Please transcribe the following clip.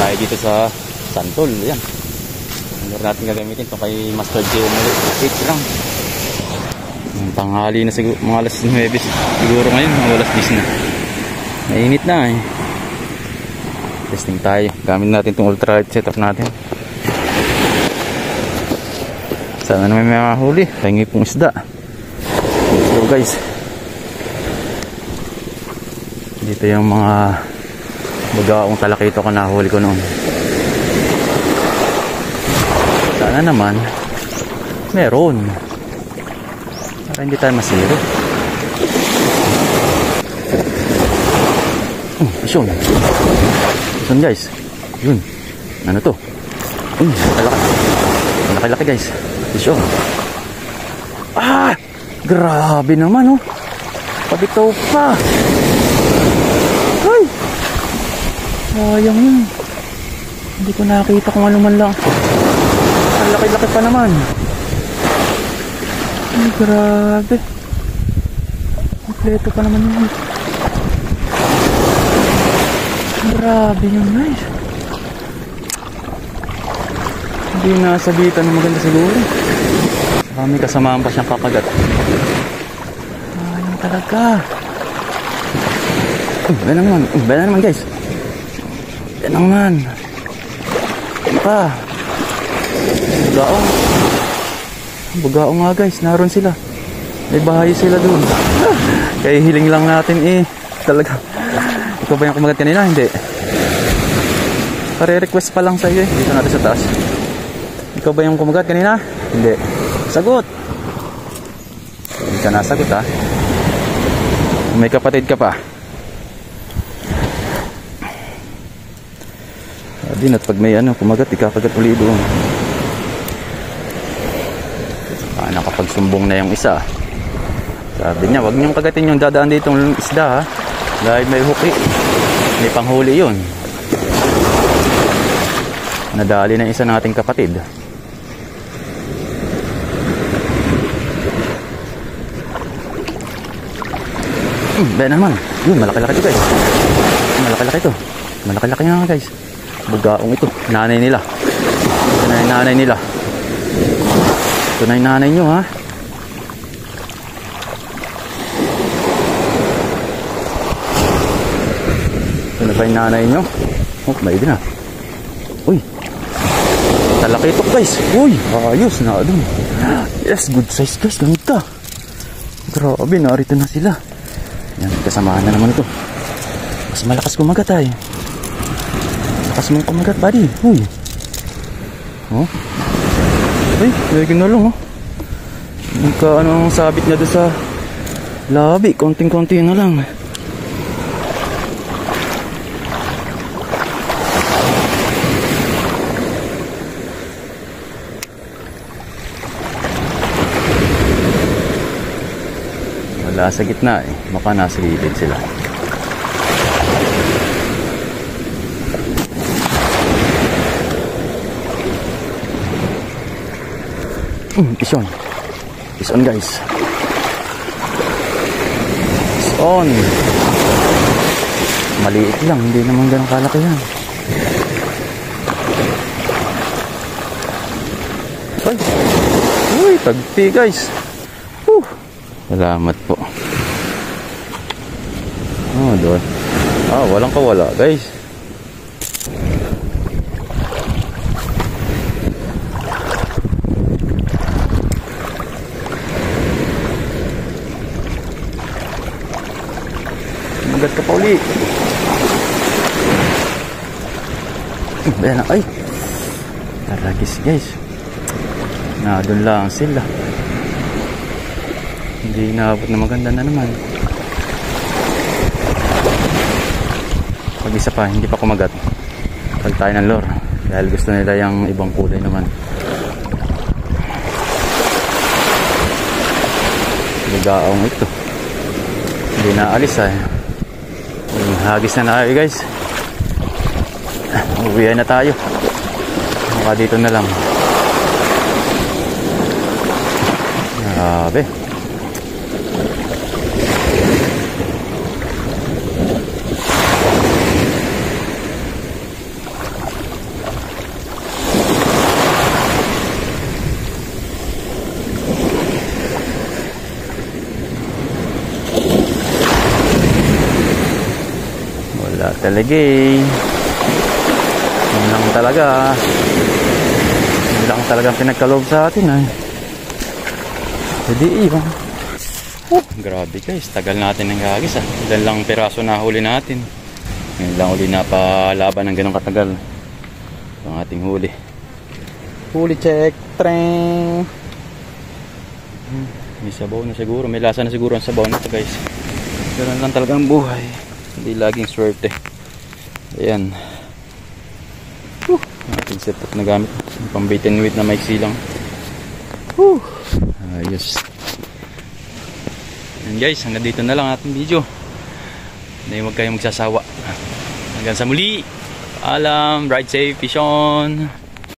tayo dito sa Santol. Yan. Ang natin gagamitin ito kay Master J. 8 lang. Tanghali na siguro, mga alas 9 siguro ngayon, mga alas 10 na. Mainit na eh. Testing tayo. Gamit natin itong ultralight setup natin. Sana naman may mahuli. Pahingi pong isda. So guys, dito yung mga bagaong talakito ko nahuli ko noon. Sana naman meron para hindi tayo masiro. Isyon guys, yun ano to, malaki guys. Isyon, grabe naman oh, pabitaw pa. Ay, sayang yun, hindi ko nakita kung ano man lang. Ang laki-laki pa naman. Ay, grabe, kompleto pa naman yun. Grabe yun guys. Hindi nasabitan na maganda siguro. Kami kasamaan pa siyang kakagat. Ayun talaga. Bala naman guys. Yan naman. Yan pa. Bugaong nga guys. Naroon sila. May bahay sila dun. Kaya hiling lang natin eh. Talaga. Ikaw ba yung kumagat kanina? Hindi. Pare-request pa lang sa iyo eh. Dito natin sa taas. Ikaw ba yung kumagat kanina? Hindi. Sagot! Hindi ka nasagot ha. May kapatid ka pa. Din at pag may kumagat, ikakagat uli doon. Nakapagsumbong na yung isa. Sabi niya, wag niyong kagatin yung dadaan ditong isda ha. Dahil may huki. May panghuli yun. Nadali na isa nating kapatid. Bayan naman. Yun, malaki-laki ito guys. Malaki-laki ito. Malaki-laki nga guys. Bugaong ito. Nanay nila. Ito na yung nanay nila. Ito na yung nanay nyo ha. Ito na ba yung nanay nyo? Oh, may din ha. Uy. Talaki ito guys. Uy, ayos na dun. Yes, good size guys. Ganito. Grabe, narito na sila. Yan, kasamahan na naman ito. Mas malakas kumagat ay. Lakas mong kumagat buddy. Uy. Oh. Ay, lagyan na lang oh. Anong sabit niya doon sa labi. Konting-konti na lang. Wala sa gitna eh. Baka nasa gilid sila. Ison. Ison guys. Ison. Maliit lang. Hindi naman ganun kalaki yan. Ay. Uy, tagpi guys. Salamat po. Oh, doon. Walang kawala, guys. Magat ka pa uli. Ayan na, ay. Taragis, guys. Doon lang sila. Hindi inaabot na maganda na naman. Pag isa pa, hindi pa kumagat. Pag tayo ng lure. Dahil gusto nila yung ibang kulay naman. Ligaong ito. Hindi na alis ay. Hagis na tayo guys. Uwihan na tayo. Maka dito na lang. Grabe. Taligay. Yun lang talaga. Yun lang talagang pinagkaloob sa atin ay. Jadi iyon. Grabe guys, tagal natin ng hagis ah. Ilan lang piraso na huli natin. Ngayon lang uli napalaban ng ganong katagal. Ang ating huli. Huli check. Treng. May sabaw na siguro. May lasa na siguro ang sabaw nito guys. Ganun lang talagang buhay. Hindi laging swerte. Ayan. Ating setup na gamit. Pang bait and weight na maiksi lang. Ayos. And guys, hanggang dito na lang ating video. Hindi huwag kayong magsasawa. Hanggang sa muli. Paalam. Ride safe. Fish on.